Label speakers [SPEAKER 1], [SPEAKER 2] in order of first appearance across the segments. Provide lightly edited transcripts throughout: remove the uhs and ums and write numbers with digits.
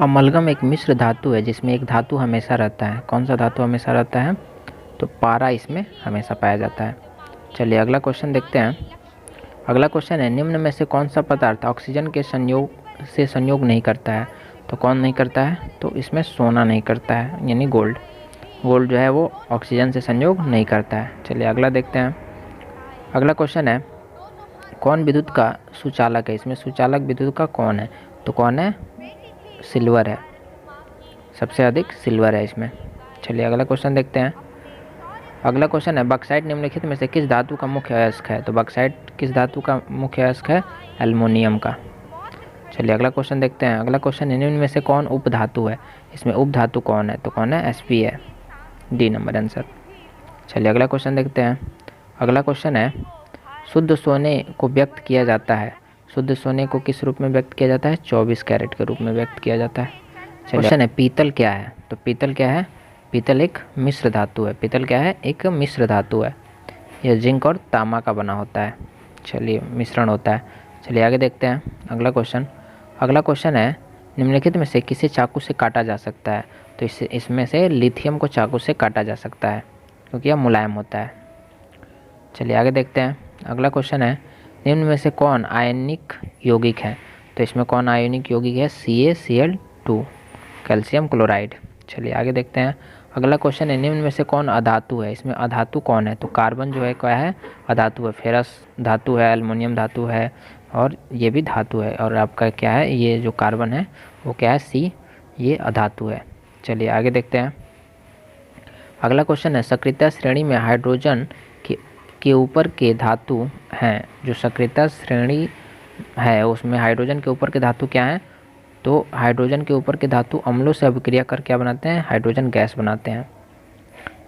[SPEAKER 1] Amalgam एक मिश्र धातु है जिसमें एक धातु हमेशा रहता है। कौन सा धातु हमेशा रहता है? तो पारा इसमें हमेशा पाया जाता है। चलिए अगला क्वेश्चन देखते हैं। अगला क्वेश्चन है, निम्न में से कौन सा पदार्थ ऑक्सीजन के संयोग नहीं करता है? तो कौन नहीं करता है? तो इसमें सोना नहीं करता है, यानी गोल्ड। गोल्ड जो है वो ऑक्सीजन से संयोग नहीं करता है। चलिए अगला देखते हैं। अगला क्वेश्चन है, कौन विद्युत का सुचालक है? इसमें सुचालक विद्युत का कौन है? तो कौन है? सिल्वर है, सबसे अधिक सिल्वर है इसमें। चलिए अगला क्वेश्चन देखते हैं। अगला क्वेश्चन है, बक्साइट निम्नलिखित में से किस धातु का मुख्य अयस्क है? तो बक्साइट किस धातु का मुख्य अयस्क है? एल्युमिनियम का। चलिए अगला क्वेश्चन देखते हैं। अगला क्वेश्चन है, निम्न में से कौन उपधातु है? इसमें उपधातु कौन है? तो कौन है? Sp है, डी नंबर आंसर। चलिए अगला क्वेश्चन देखते हैं। अगला क्वेश्चन है, शुद्ध सोने को व्यक्त किया जाता है। शुद्ध सोने को किस रूप में व्यक्त किया जाता है? 24 कैरेट के रूप में व्यक्त किया जाता है। क्वेश्चन है, पीतल क्या है? तो पीतल क्या है? पीतल एक मिश्र धातु है। पीतल क्या है? एक मिश्र धातु है। यह जिंक और तांबा का बना होता है। चलिए मिश्रण होता है। चलिए आगे देखते हैं अगला क्वेश्चन। अगला क्वेश्चन है, निम्नलिखित में से किसे चाकू से काटा जा सकता है? तो इसमें से लिथियम को चाकू से काटा जा सकता है क्योंकि यह मुलायम होता है। चलिए आगे देखते हैं। अगला क्वेश्चन है, निम्न में से कौन आयनिक यौगिक है? तो इसमें कौन आयनिक यौगिक है? CaCl2, calcium chloride. चलिए आगे देखते हैं। अगला क्वेश्चन है, निम्न में से कौन अधातु है? इसमें अधातु कौन है? तो कार्बन जो है क्या है? अधातु है। फेरस धातु है, एल्युमिनियम धातु है और ये भी धातु है। और आपका क्या है? ये जो कार्बन है वो क्या है? C, ये अधातु है। चलिए आगे देखते हैं। अगला क्वेश्चन है, सक्रियता श्रेणी में हाइड्रोजन के ऊपर के धातु हैं। जो सक्रियता श्रेणी है उसमें हाइड्रोजन के ऊपर के धातु क्या हैं? तो हाइड्रोजन के ऊपर के धातु अम्लों से अभिक्रिया कर क्या बनाते हैं? हाइड्रोजन गैस बनाते हैं।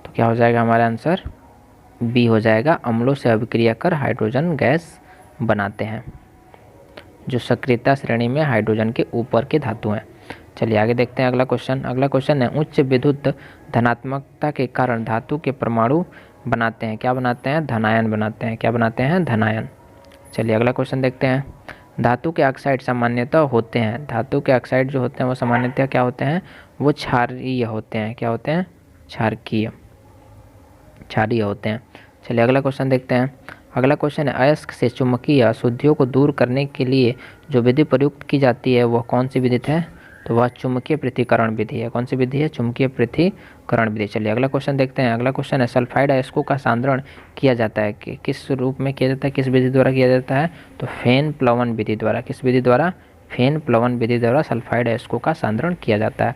[SPEAKER 1] तो क्या हो जाएगा हमारा आंसर? बी हो जाएगा, अम्लों से अभिक्रिया कर हाइड्रोजन गैस बनाते हैं जो सक्रियता श्रेणी में हाइड्रोजन के ऊपर के धातु हैं। चलिए आगे देखते हैं अगला क्वेश्चन। अगला क्वेश्चन है, उच्च विद्युत धनात्मकता के कारण धातु के परमाणु बनाते हैं। क्या बनाते हैं? धनायन बनाते हैं। क्या बनाते हैं? धनायन। चलिए अगला क्वेश्चन देखते हैं। धातु के ऑक्साइड सामान्यतः होते हैं। धातु के ऑक्साइड जो होते हैं वो सामान्यतः क्या होते हैं? वो क्षारीय होते हैं। क्या होते हैं? क्षारीय होते हैं। चलिए अगला क्वेश्चन देखते हैं। अगला क्वेश्चन है, अयस्क से चुंबकीय अशुद्धियों को दूर करने के लिए जो विधि प्रयुक्त की जाती है वह कौन सी विधि है? तो वह चुंबकीय पृथक्करण विधि है। कौन सी विधि है? चुंबकीय पृथक्करण विधि। चलिए अगला क्वेश्चन देखते हैं। अगला क्वेश्चन है, सल्फाइड अयस्कों का सांद्रण किया जाता है कि किस रूप में किया जाता है? किस विधि द्वारा किया जाता है? तो फेन प्लवन विधि द्वारा। किस विधि द्वारा? फेन प्लवन विधि द्वारा सल्फाइड अयस्कों का सांद्रण किया जाता है।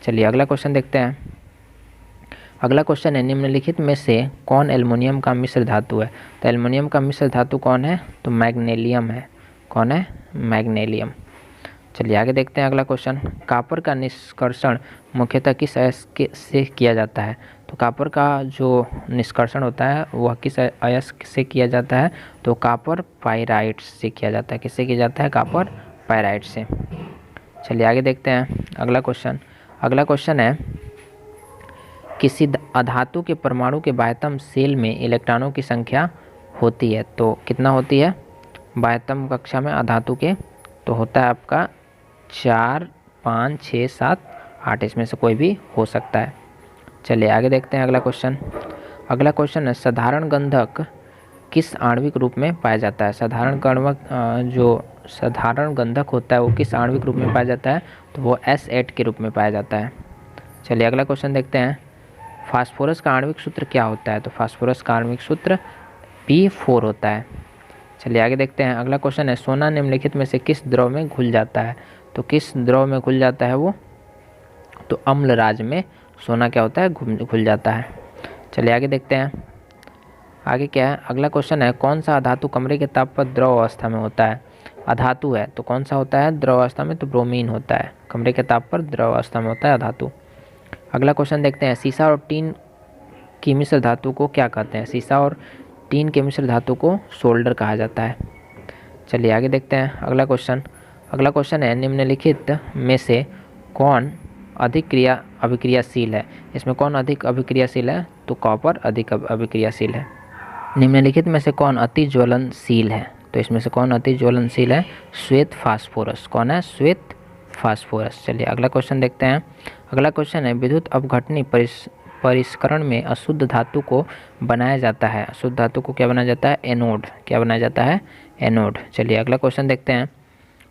[SPEAKER 1] चलिए अगला क्वेश्चन देखते हैं। अगला क्वेश्चन है, निम्नलिखित में से कौन एल्युमिनियम का मिश्र धातु है? तो एल्युमिनियम का मिश्र धातु कौन है? तो मैग्नीशियम है। कौन है? मैग्नीशियम। चलिए आगे देखते हैं अगला क्वेश्चन। कॉपर का निष्कर्षण मुख्यतः किस अयस्क से किया जाता है? तो कॉपर का जो निष्कर्षण होता है वह किस अयस्क से किया जाता है? तो कॉपर पाइराइट से किया जाता है। किससे किया जाता है? कॉपर पाइराइट से। चलिए आगे देखते हैं अगला क्वेश्चन। अगला क्वेश्चन है, किसी अधातु के परमाणु के बाह्यतम शेल में इलेक्ट्रॉनों की संख्या होती है। तो कितना होती है बाह्यतम कक्षा में अधातु के? तो होता है आपका 4, 5, 6, 7, 8, इसमें से कोई भी हो सकता है। चलिए आगे देखते हैं अगला क्वेश्चन। अगला क्वेश्चन है, साधारण गंधक किस आणविक रूप में पाया जाता है? जो साधारण गंधक होता है वो किस आणविक रूप में पाया जाता है? तो वो S8 के रूप में पाया जाता है। चलिए अगला क्वेश्चन देखते हैं। फास्फोरस का आणविक सूत्र क्या होता है? तो फास्फोरस का आणविक सूत्र P4 होता है। चलिए आगे देखते हैं। अगला क्वेश्चन है, सोना निम्नलिखित में से किस द्रव में घुल जाता है? तो किस द्रव में घुल जाता है वो? तो अम्ल राज में सोना क्या होता है? घुल जाता है। चलिए आगे देखते हैं। आगे क्या है? अगला क्वेश्चन है, कौन सा अधातु कमरे के ताप पर द्रव अवस्था में होता है? अधातु है तो कौन सा होता है द्रव अवस्था में? तो ब्रोमीन होता है। कमरे के ताप पर द्रव अवस्था में होता है अधातु। अगला क्वेश्चन देखते हैं, सीसा और टीन की मिश्र धातु को क्या कहते हैं? सीसा और टीन के मिश्र धातु को सोल्डर कहा जाता है। चलिए आगे देखते हैं अगला क्वेश्चन। अगला क्वेश्चन है, निम्नलिखित में से कौन अधिक अभिक्रियाशील है? इसमें कौन अधिक अभिक्रियाशील है? तो कॉपर अधिक अभिक्रियाशील है। निम्नलिखित में से कौन अति ज्वलनशील है? तो इसमें से कौन अति ज्वलनशील है? श्वेत फास्फोरस। कौन है? श्वेत फास्फोरस। चलिए अगला क्वेश्चन देखते हैं। अगला क्वेश्चन है विद्युत अपघटनी परिष्करण में अशुद्ध धातु को बनाया जाता है। अशुद्ध धातु को क्या बनाया जाता है? एनोड। क्या बनाया जाता है? एनोड। चलिए अगला क्वेश्चन देखते हैं।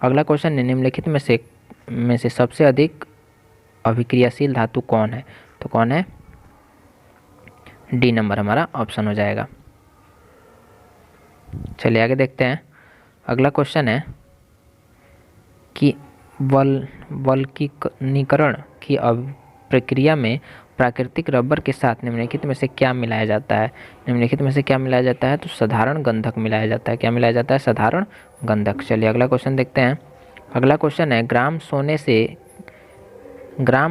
[SPEAKER 1] अगला क्वेश्चन है निम्नलिखित में से सबसे अधिक अभिक्रियाशील धातु कौन है? तो कौन है? डी नंबर हमारा ऑप्शन हो जाएगा। चलिए आगे देखते हैं। अगला क्वेश्चन है कि वल्कनीकरण की प्रक्रिया में प्राकृतिक रबर के साथ निम्नलिखित में से क्या मिलाया जाता है? निम्नलिखित में से क्या मिलाया जाता है? तो साधारण गंधक मिलाया जाता है। क्या मिलाया जाता है? साधारण गंधक। चलिए अगला क्वेश्चन देखते हैं। अगला क्वेश्चन है ग्राम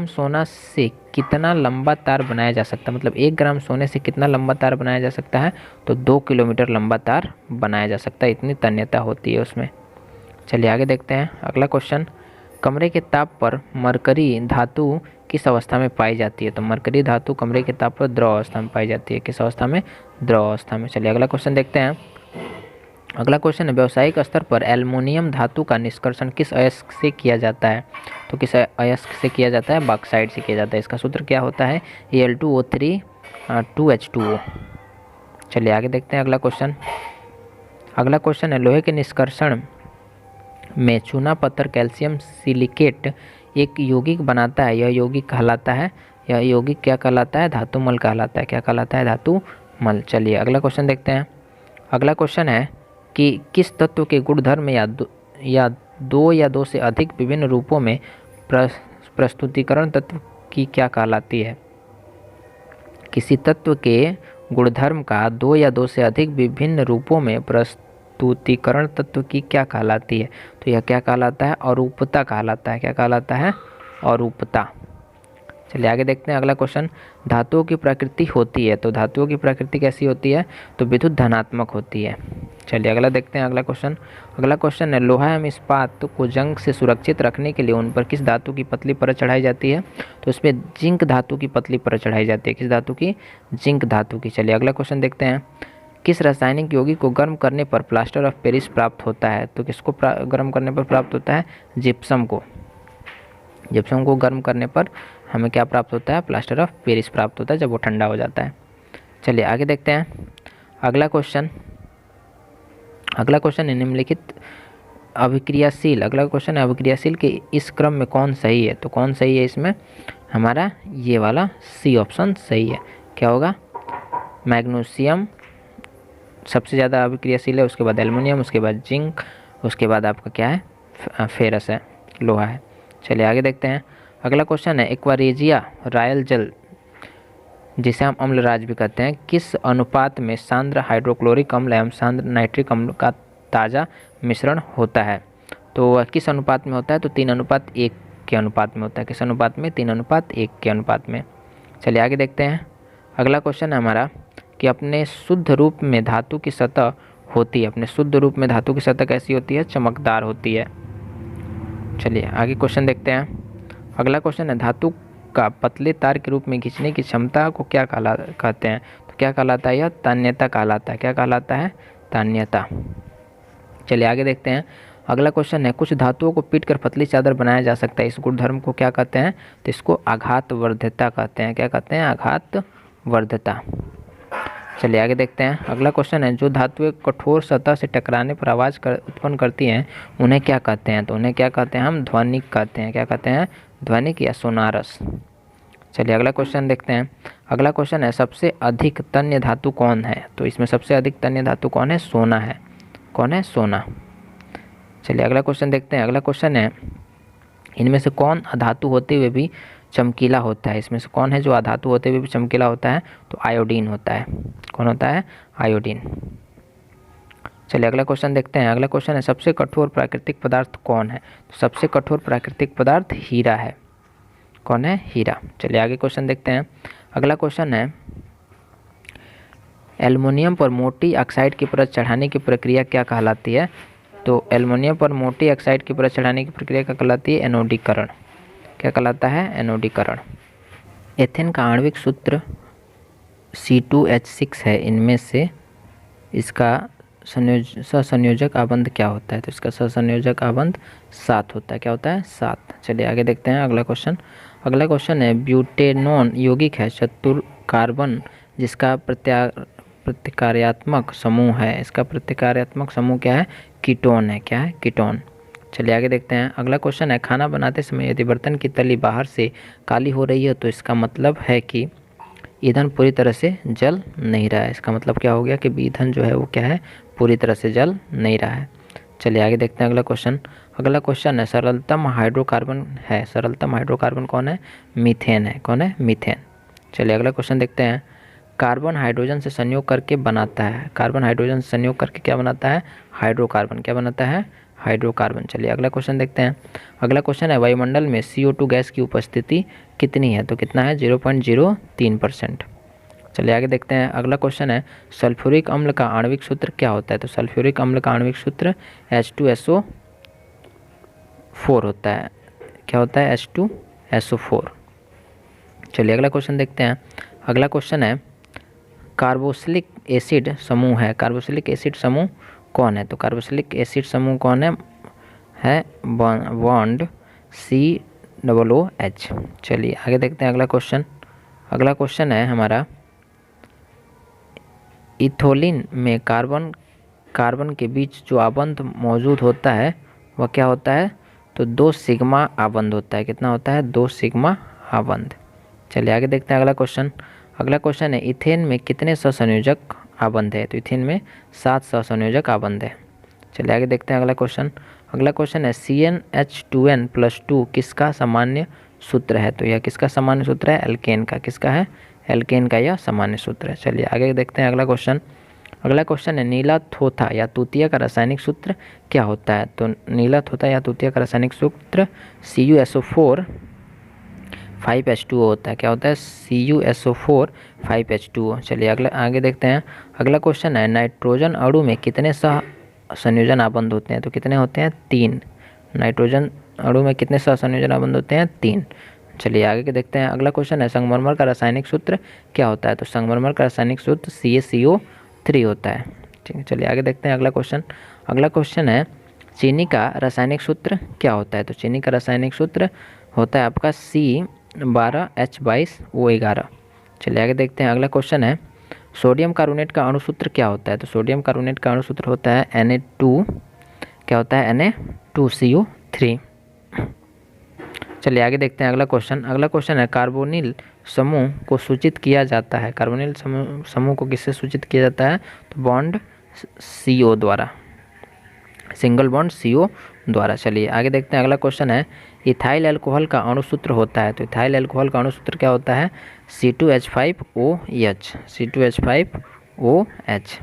[SPEAKER 1] सोना से कितना लंबा तार बनाया जा सकता है? मतलब 1 ग्राम सोने से कितना लंबा तार बनाया जा सकता है? तो 2 किलोमीटर लंबा तार बनाया जा सकता है, इतनी तन्यता होती है उसमें। चलिए आगे देखते हैं। अगला क्वेश्चन, कमरे के ताप पर मरकरी धातु किस अवस्था में पाई जाती है? तो मरकरी धातु कमरे के ताप पर द्रव अवस्था में पाई जाती है। किस अवस्था में? द्रव अवस्था में। चलिए अगला क्वेश्चन देखते हैं। अगला क्वेश्चन है व्यावसायिक स्तर पर एल्युमिनियम धातु का निष्कर्षण किस अयस्क से किया जाता है? तो किस अयस्क से किया जाता है? बॉक्साइट से किया जाता है। इसका सूत्र क्या होता है? Al2O3 2H2O। चलिए आगे देखते हैं अगला क्वेश्चन। अगला क्वेश्चन है लोहे के निष्कर्षण में चूना पत्थर कैल्शियम सिलिकेट एक यौगिक बनाता है। यह यौगिक कहलाता है, यह यौगिक क्या कहलाता है? धातुमल कहलाता है। क्या कहलाता है? धातुमल। चलिए अगला क्वेश्चन देखते हैं। अगला क्वेश्चन है कि किस तत्व के गुणधर्म या दो या दो से अधिक विभिन्न रूपों में प्रस्तुतिकरण तत्व की क्या कहलाती है? किसी तत्व के गुणधर्म का 2 या 2 से अधिक विभिन्न रूपों में प्रस्तुतिकरण तत्व की क्या कहलाती है? तो यह क्या कहलाता है? अरूपता कहलाता है। क्या कहलाता है? अरूपता। चलिए आगे देखते हैं। अगला क्वेश्चन, धातुओं की प्रकृति होती है। तो धातुओं की प्रकृति कैसी होती है? तो विद्युत धनात्मक होती है। चलिए अगला देखते हैं। अगला क्वेश्चन है लोहा एवं इस्पात को जंग से सुरक्षित रखने के लिए उन पर किस धातु की पतली परत चढ़ाई जाती है? तो इसमें जिंक धातु की पतली परत चढ़ाई जाती है। किस धातु की? जिंक धातु की। चलिए अगला क्वेश्चन देखते हैं। किस रासायनिक यौगिक को गर्म करने पर प्लास्टर ऑफ पेरिस प्राप्त होता है? तो किसको गर्म करने पर प्राप्त होता है? जिप्सम को। जिप्सम को गर्म करने पर हमें क्या प्राप्त होता है? प्लास्टर ऑफ पेरिस प्राप्त होता है जब वो ठंडा हो जाता है। चलिए आगे देखते हैं। अगला क्वेश्चन है निम्नलिखित अभिक्रियाशील। अगला क्वेश्चन है अभिक्रियाशील के इस क्रम में कौन सही है? तो कौन सही है इसमें? हमारा ये वाला सी ऑप्शन सही है। क्या होगा? मैग्नीशियम सबसे ज़्यादा अभिक्रियाशील है, उसके बाद एल्युमिनियम, उसके बाद जिंक, उसके बाद आपका क्या है? फेरस है, लोहा है। चलिए आगे देखते हैं। अगला क्वेश्चन है एक्वारेजिया रॉयल जल, जिसे हम अम्लराज भी कहते हैं, किस अनुपात में सांद्र हाइड्रोक्लोरिक अम्ल एवं सांद्र नाइट्रिक अम्ल का ताज़ा मिश्रण होता है? तो किस अनुपात में होता है? तो 3:1 के अनुपात में होता है। किस अनुपात में? 3:1 के अनुपात में। चलिए आगे देखते हैं। अगला क्वेश्चन है हमारा कि अपने शुद्ध रूप में धातु की सतह होती है। अपने शुद्ध रूप में धातु की सतह कैसी होती है? चमकदार होती है। चलिए आगे क्वेश्चन देखते हैं। अगला क्वेश्चन है धातु का पतले तार के रूप में खींचने की क्षमता को क्या कहते हैं? तो क्या कहलाता है? यह तान्यता कहलाता है। क्या कहलाता है? तान्यता। चलिए आगे देखते हैं। अगला क्वेश्चन है कुछ धातुओं को पीट कर पतली चादर बनाया जा सकता है, इस गुणधर्म को क्या कहते हैं? तो इसको आघातवर्ध्यता कहते हैं। क्या कहते हैं? आघातवर्ध्यता। चलिए आगे देखते हैं। अगला क्वेश्चन है जो धातुएं कठोर सतह से टकराने पर आवाज़ उत्पन्न करती हैं उन्हें क्या कहते हैं? तो उन्हें क्या कहते हैं? हम ध्वनिक कहते हैं। क्या कहते हैं? ध्वनिक या सोनारस। चलिए अगला क्वेश्चन देखते हैं। अगला क्वेश्चन है सबसे अधिक तन्य धातु कौन है? तो इसमें सबसे अधिक तन्य धातु कौन है? सोना है। कौन है? सोना। चलिए अगला क्वेश्चन देखते हैं। अगला क्वेश्चन है इनमें से कौन अधातु होते हुए भी चमकीला होता है? इसमें से कौन है जो अधातु होते हुए भी चमकीला होता है? तो आयोडीन होता है। कौन होता है? आयोडीन। चलिए अगला क्वेश्चन देखते हैं। अगला क्वेश्चन है सबसे कठोर प्राकृतिक पदार्थ कौन है? तो सबसे कठोर प्राकृतिक पदार्थ हीरा है। कौन है? हीरा। चलिए आगे क्वेश्चन देखते हैं। अगला क्वेश्चन है एल्युमिनियम पर मोटी ऑक्साइड की परत चढ़ाने की प्रक्रिया क्या कहलाती है? तो एल्युमिनियम पर मोटी ऑक्साइड की परत चढ़ाने की प्रक्रिया क्या कहलाती है? एनोडीकरण। क्या कहलाता है? एनोडीकरण। एथेन का आणविक सूत्र C2H6 है। इनमें से इसका सहसंयोजक आबंध क्या होता है? तो इसका सहसंयोजक आबंध 7 होता है। क्या होता है? 7। चलिए आगे देखते हैं अगला क्वेश्चन। अगला क्वेश्चन है ब्यूटेनॉन यौगिक है चतुर कार्बन जिसका प्रतिकार्यात्मक समूह है। इसका प्रतिकार्यात्मक समूह क्या है? कीटोन है। क्या है? कीटोन। चलिए आगे देखते हैं। अगला क्वेश्चन है खाना बनाते समय यदि बर्तन की तली बाहर से काली हो रही है तो इसका मतलब है कि ईंधन पूरी तरह से जल नहीं रहा है। इसका मतलब क्या हो गया कि ईंधन जो है वो क्या है? पूरी तरह से जल नहीं रहा है। चलिए आगे देखते हैं अगला क्वेश्चन। अगला क्वेश्चन है सरलतम हाइड्रोकार्बन है। सरलतम हाइड्रोकार्बन कौन है? मीथेन है। कौन है? मीथेन। चलिए अगला क्वेश्चन देखते हैं। कार्बन हाइड्रोजन से संयोग करके बनाता है। कार्बन हाइड्रोजन से संयोग करके क्या बनाता है? हाइड्रोकार्बन। क्या बनाता है? हाइड्रोकार्बन। चलिए अगला क्वेश्चन देखते हैं। अगला क्वेश्चन है वायुमंडल में CO2 गैस की उपस्थिति कितनी है? तो कितना है? 0.03%। चलिए आगे देखते हैं। अगला क्वेश्चन है सल्फ्यूरिक अम्ल का आणविक सूत्र क्या होता है? तो सल्फ्यूरिक अम्ल का आणविक सूत्र H2SO4 होता है। क्या होता है? H2SO4। चलिए अगला क्वेश्चन देखते हैं। अगला क्वेश्चन है कार्बोक्सिलिक एसिड समूह है। कार्बोक्सिलिक एसिड समूह कौन है? तो कार्बोक्सिलिक एसिड समूह कौन है बॉन्ड COOH। चलिए आगे देखते हैं अगला क्वेश्चन। अगला क्वेश्चन है हमारा इथोलिन में कार्बन के बीच जो आबंध मौजूद होता है वह क्या होता है? तो 2 सिग्मा आबंध होता है। कितना होता है? 2 सिग्मा आबंध। चलिए आगे देखते हैं अगला क्वेश्चन। अगला क्वेश्चन है इथेन में कितने सहसंयोजक आबंध है? तो इथेन में 7 सहसंयोजक आबंध है। चलिए आगे देखते हैं अगला क्वेश्चन। अगला क्वेश्चन है CnH2n+2 किसका सामान्य सूत्र है? तो यह किसका सामान्य सूत्र है? एल्केन का। किसका है? एल्केन का यह सामान्य सूत्र है। चलिए आगे देखते हैं अगला क्वेश्चन। अगला क्वेश्चन है नीला थोथा या तूतिया का रासायनिक सूत्र क्या होता है? तो नीला थोथा या तूतिया का रासायनिक सूत्र CuSO4 5H2O होता है। क्या होता है? CuSO4 5H2O। चलिए अगला आगे देखते हैं। अगला क्वेश्चन है नाइट्रोजन अणु में कितने सहसंयोजन आबंध होते हैं? तो कितने होते हैं? 3। नाइट्रोजन अणु में कितने सहसंयोजन आबंध होते हैं? 3। चलिए आगे के देखते हैं। अगला क्वेश्चन है संगमरमर का रासायनिक सूत्र क्या होता है? तो संगमरमर का रासायनिक सूत्र CaCO3 होता है। ठीक है। चलिए आगे देखते हैं अगला क्वेश्चन। अगला क्वेश्चन है चीनी का रासायनिक सूत्र क्या होता है? तो चीनी का रासायनिक सूत्र होता है आपका C12H22O11। चलिए आगे देखते हैं। अगला क्वेश्चन है सोडियम कार्बोनेट का अणुसूत्र क्या होता है? तो सोडियम कार्बोनेट का अणुसूत्र होता है Na2। क्या होता है? Na2CO3। चलिए आगे देखते हैं अगला क्वेश्चन। अगला क्वेश्चन है कार्बोनिल समूह को सूचित किया जाता है। कार्बोनिल समूह को किससे सूचित किया जाता है? तो बॉन्ड CO द्वारा, सिंगल बॉन्ड CO द्वारा। चलिए आगे देखते हैं। अगला क्वेश्चन है इथाइल अल्कोहल का अणुसूत्र होता है। तो इथाइल अल्कोहल का अणुसूत्र क्या होता है? C2H5OH। C2H5OH।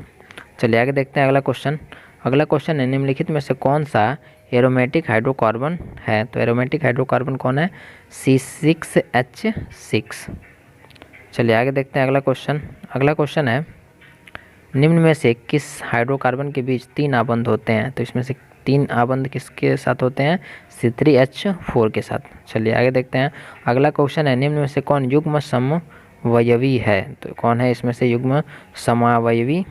[SPEAKER 1] चलिए आगे देखते हैं अगला क्वेश्चन। अगला क्वेश्चन है निम्नलिखित में से कौन सा एरोमेटिक हाइड्रोकार्बन है? तो एरोमेटिक हाइड्रोकार्बन कौन है? C6H6। चलिए आगे देखते हैं अगला क्वेश्चन। अगला क्वेश्चन है निम्न में से किस हाइड्रोकार्बन के बीच 3 आबंध होते हैं? तो इसमें से 3 आबंध किसके साथ होते हैं? C3H4 के साथ। चलिए आगे देखते हैं। अगला क्वेश्चन है निम्न में से कौन युग्म समवयवी है? तो कौन है इसमें से युग्म समवयवी?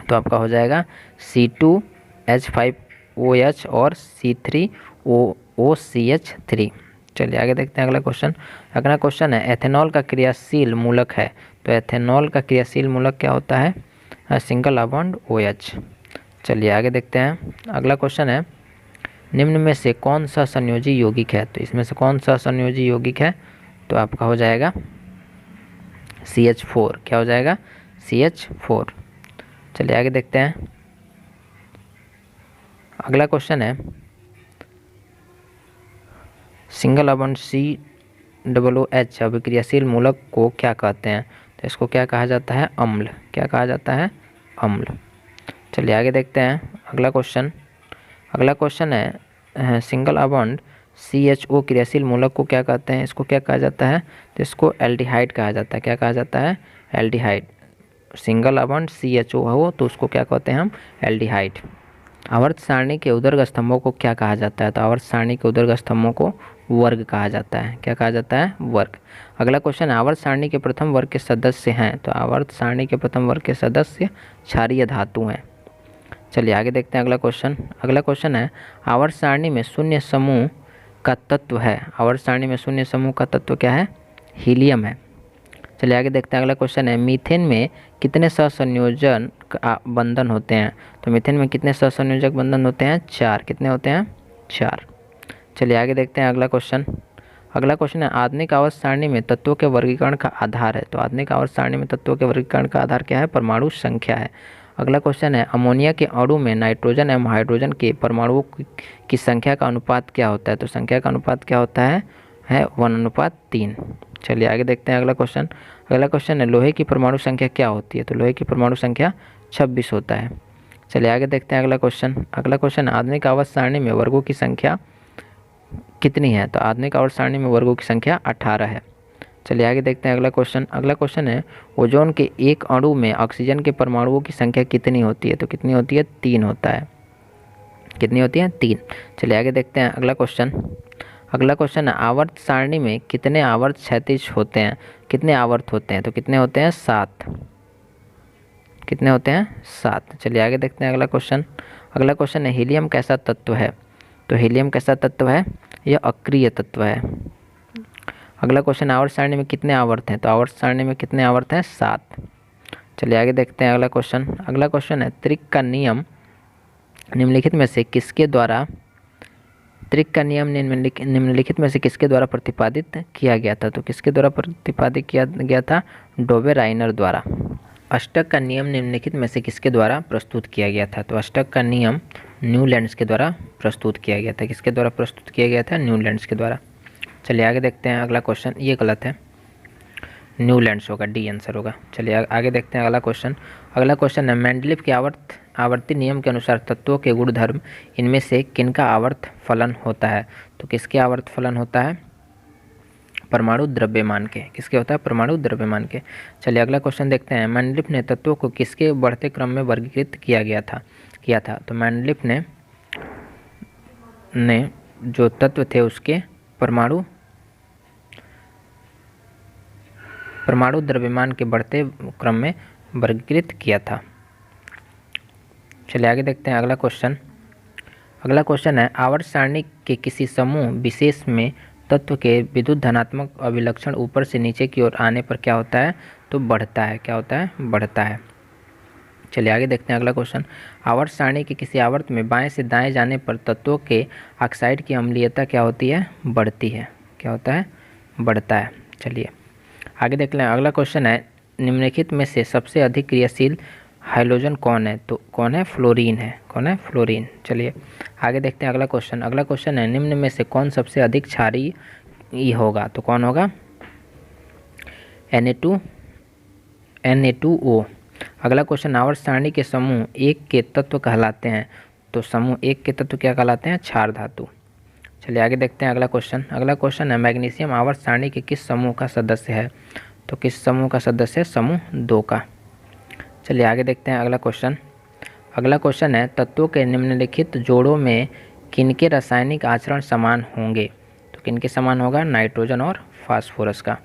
[SPEAKER 1] तो आपका हो जाएगा C2H5OH और C3OCH3। चलिए आगे देखते हैं अगला क्वेश्चन। अगला क्वेश्चन है एथेनॉल का क्रियाशील मूलक है। तो एथेनॉल का क्रियाशील मूलक क्या होता है? Single bond OH। चलिए आगे देखते हैं। अगला क्वेश्चन है निम्न में से कौन सा संयोजी यौगिक है? तो इसमें से कौन सा संयोजी यौगिक है? तो आपका हो जाएगा CH4। क्या हो जाएगा? CH4। चलिए आगे देखते हैं। अगला क्वेश्चन है सिंगल बॉन्ड COOH अभिक्रियाशील मूलक को क्या कहते हैं? तो इसको क्या कहा जाता है? अम्ल। क्या कहा जाता है? अम्ल। चलिए आगे देखते हैं अगला क्वेश्चन। अगला क्वेश्चन है सिंगल बॉन्ड CHO क्रियाशील मूलक को क्या कहते हैं? इसको क्या कहा जाता है? तो इसको एल्डिहाइड कहा जाता है। क्या कहा जाता है? एल्डिहाइड। सिंगल बॉन्ड CHO हो तो उसको क्या कहते हैं हम? एल्डिहाइड। आवर्त सारणी के उदर्ग स्तंभों को क्या कहा जाता है? तो आवर्त सारणी के उदर्ग स्तंभों को वर्ग कहा जाता है। क्या कहा जाता है? वर्ग। अगला क्वेश्चन है आवर्त सारणी के प्रथम वर्ग के सदस्य हैं। तो आवर्त सारणी के प्रथम वर्ग के सदस्य क्षारीय धातु हैं। चलिए आगे देखते हैं अगला क्वेश्चन। अगला क्वेश्चन है आवर्त सारणी में शून्य समूह का तत्व है। आवर्त सारणी में शून्य समूह का तत्व क्या है? हीलियम है। चलिए आगे देखते हैं अगला क्वेश्चन है मीथेन में कितने सहसंयोजन बंधन होते हैं? तो मीथेन में कितने सहसंयोजक बंधन होते हैं? 4। कितने होते हैं? 4। चलिए आगे देखते हैं अगला क्वेश्चन। अगला क्वेश्चन है आधुनिक आवर्त सारणी में तत्वों के वर्गीकरण का आधार है। तो आधुनिक आवर्त सारणी में तत्वों के वर्गीकरण का आधार क्या है? परमाणु संख्या है। अगला क्वेश्चन है अमोनिया के अणु में नाइट्रोजन एवं हाइड्रोजन के परमाणुओं की संख्या का अनुपात क्या होता है? तो संख्या का अनुपात क्या होता है? 1:3। चलिए आगे देखते हैं अगला क्वेश्चन। अगला क्वेश्चन है लोहे की परमाणु संख्या क्या होती है? तो लोहे की परमाणु संख्या 26 होता है। चलिए आगे देखते हैं अगला क्वेश्चन। अगला क्वेश्चन आधुनिक आवर्त सारणी में वर्गों की संख्या कितनी है? तो आधुनिक आवर्त सारणी में वर्गों की संख्या 18 है। चलिए आगे देखते हैं अगला क्वेश्चन। अगला क्वेश्चन है ओजोन के एक अणु में ऑक्सीजन के परमाणुओं की संख्या कितनी होती है? तो कितनी होती है? 3 होता है। कितनी होती है? 3। चलिए आगे देखते हैं अगला क्वेश्चन। अगला क्वेश्चन है आवर्त सारणी में कितने आवर्त क्षैतिज होते हैं? कितने आवर्त होते हैं? तो कितने होते हैं? 7। कितने होते हैं? 7। चलिए आगे देखते हैं अगला क्वेश्चन। अगला क्वेश्चन है हीलियम कैसा तत्व है? तो हीलियम कैसा तत्व है? यह अक्रिय तत्व है। अगला क्वेश्चन आवर्त सारणी में कितने आवर्त हैं? तो आवर्त सारणी में कितने आवर्त हैं? 7। चलिए आगे देखते हैं अगला क्वेश्चन। अगला क्वेश्चन है त्रिक का नियम निम्नलिखित में से किसके द्वारा प्रतिपादित किया गया था? तो किसके द्वारा प्रतिपादित किया गया था? डोबेराइनर द्वारा। अष्टक का नियम निम्नलिखित में से किसके द्वारा प्रस्तुत किया गया था? तो अष्टक का नियम न्यूलैंड्स के द्वारा प्रस्तुत किया गया था। किसके द्वारा प्रस्तुत किया गया था? न्यूलैंड्स के द्वारा। चलिए आगे देखते हैं अगला क्वेश्चन। ये गलत है, न्यूलैंड्स होगा, डी आंसर होगा। चलिए आगे देखते हैं अगला क्वेश्चन। अगला क्वेश्चन है मेंडलीफ के आवर्ती नियम के अनुसार तत्वों के गुणधर्म इनमें से किनका आवर्त फलन होता है? तो किसके आवर्त फलन होता है? परमाणु द्रव्यमान के। किसके होता है? परमाणु द्रव्यमान के। चलिए अगला क्वेश्चन देखते हैं मेंडलीफ ने तत्वों को किसके बढ़ते क्रम में वर्गीकृत किया था? तो मेंडलीफ ने जो तत्व थे उसके परमाणु द्रव्यमान के बढ़ते क्रम में वर्गीकृत किया था। चलिए आगे देखते हैं अगला क्वेश्चन। अगला क्वेश्चन है आवर्त सारणी के किसी समूह विशेष में तत्व के विद्युत धनात्मक अभिलक्षण ऊपर से नीचे की ओर आने पर क्या होता है? तो बढ़ता है। क्या होता है? बढ़ता है। चलिए आगे देखते हैं अगला क्वेश्चन। आवर्त सारणी के किसी आवर्त में बाएं से दाएं जाने पर तत्वों के ऑक्साइड की अम्लीयता क्या होती है? बढ़ती है। क्या होता है? बढ़ता है। चलिए आगे देख लें। अगला क्वेश्चन है निम्नलिखित में से सबसे अधिक क्रियाशील हाइड्रोजन कौन है? तो कौन है? फ्लोरीन है। कौन है? फ्लोरीन। चलिए आगे देखते हैं अगला क्वेश्चन। अगला क्वेश्चन है निम्न में से कौन सबसे अधिक क्षारीय होगा? तो कौन होगा? Na2O। अगला क्वेश्चन आवर्त सारणी के समूह 1 के तत्व कहलाते हैं। तो समूह 1 के तत्व क्या कहलाते हैं? क्षार धातु। चलिए आगे देखते हैं अगला क्वेश्चन। अगला क्वेश्चन है मैग्नीशियम आवर्त सारणी के किस समूह का सदस्य है? तो किस समूह का सदस्य है? समूह 2 का। चलिए आगे देखते हैं अगला क्वेश्चन। अगला क्वेश्चन है तत्वों के निम्नलिखित जोड़ों में किनके रासायनिक आचरण समान होंगे? तो किनके समान होगा? नाइट्रोजन और फास्फोरस का।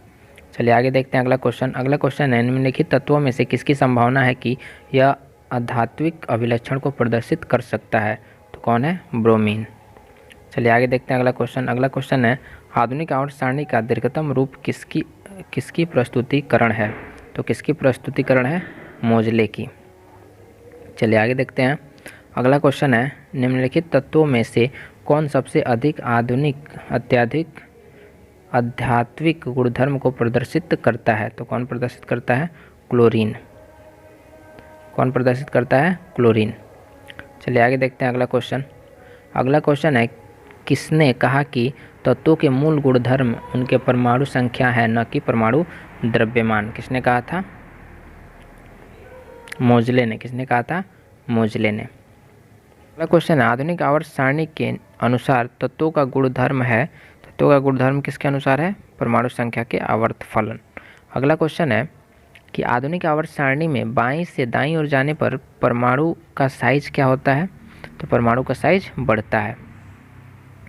[SPEAKER 1] चलिए आगे देखते हैं अगला क्वेश्चन। अगला क्वेश्चन है निम्नलिखित तत्वों में से किसकी संभावना है कि यह अधात्विक अभिलक्षण को प्रदर्शित कर सकता है? तो कौन है? ब्रोमीन। चलिए आगे देखते हैं अगला क्वेश्चन। अगला क्वेश्चन है आधुनिक आवर्त सारणी का दीर्घतम रूप किसकी प्रस्तुतिकरण है? तो किसकी प्रस्तुतिकरण है? मोजले की। चलिए आगे देखते हैं अगला क्वेश्चन है निम्नलिखित तत्वों में से कौन सबसे अधिक अत्याधिक आध्यात्मिक गुणधर्म को प्रदर्शित करता है? तो कौन प्रदर्शित करता है? क्लोरीन। कौन प्रदर्शित करता है? क्लोरीन। चलिए आगे देखते हैं अगला क्वेश्चन। अगला क्वेश्चन है किसने कहा कि तत्वों के मूल गुणधर्म उनके परमाणु संख्या है न कि परमाणु द्रव्यमान? किसने कहा था? मोजले ने। किसने कहा था? मोजले ने। अगला क्वेश्चन है आधुनिक आवर्त सारणी के अनुसार तत्वों का गुणधर्म है। तत्वों का गुणधर्म किसके अनुसार है? परमाणु संख्या के आवर्त फलन। अगला क्वेश्चन है कि आधुनिक आवर्त सारणी में बाईं से दाईं ओर जाने पर परमाणु का साइज क्या होता है? तो परमाणु का साइज बढ़ता है।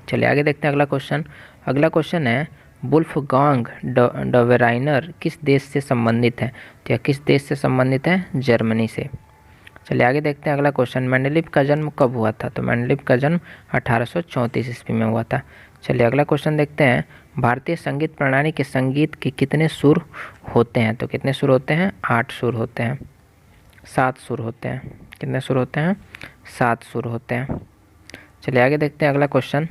[SPEAKER 1] चलिए आगे देखते हैं अगला क्वेश्चन। अगला क्वेश्चन है वुल्फगांग डोबेराइनर किस देश से संबंधित है? तो यह किस देश से संबंधित है? जर्मनी से। चलिए आगे देखते हैं अगला क्वेश्चन। मेंडलीव का जन्म कब हुआ था? तो मेंडलीव का जन्म 1834 ईस्वी में हुआ था। चलिए अगला क्वेश्चन देखते हैं। भारतीय संगीत प्रणाली के संगीत के कितने सुर होते हैं? तो कितने सुर होते हैं? 8 सुर होते हैं, 7 सुर होते हैं। कितने सुर होते हैं? 7 सुर होते हैं। चलिए आगे देखते हैं अगला क्वेश्चन।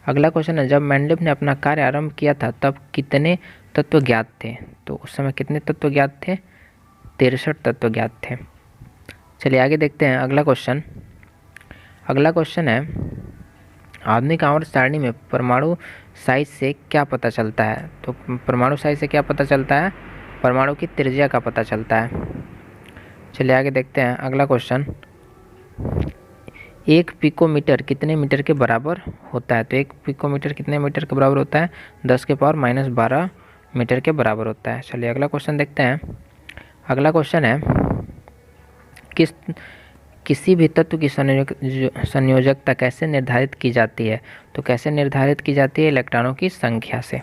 [SPEAKER 1] अगला क्वेश्चन है, जब मेंडलीव ने अपना कार्य आरंभ किया था तब कितने तत्व ज्ञात थे? तो उस समय कितने तत्व ज्ञात थे? 63 तत्व ज्ञात थे। चलिए आगे देखते हैं अगला क्वेश्चन। अगला क्वेश्चन है, आधुनिक आवर्त सारणी में परमाणु साइज से क्या पता चलता है? तो परमाणु साइज से क्या पता चलता है? परमाणु की त्रिज्या का पता चलता है। चलिए आगे देखते हैं अगला क्वेश्चन। 1 पिकोमीटर कितने मीटर के बराबर होता है? तो 1 पिकोमीटर कितने मीटर के बराबर होता है? 10⁻⁻12 मीटर के बराबर होता है। चलिए अगला क्वेश्चन देखते हैं। अगला क्वेश्चन है, किसी भी तत्व की संयोजकता कैसे निर्धारित की जाती है? तो कैसे निर्धारित की जाती है? इलेक्ट्रॉनों की संख्या से।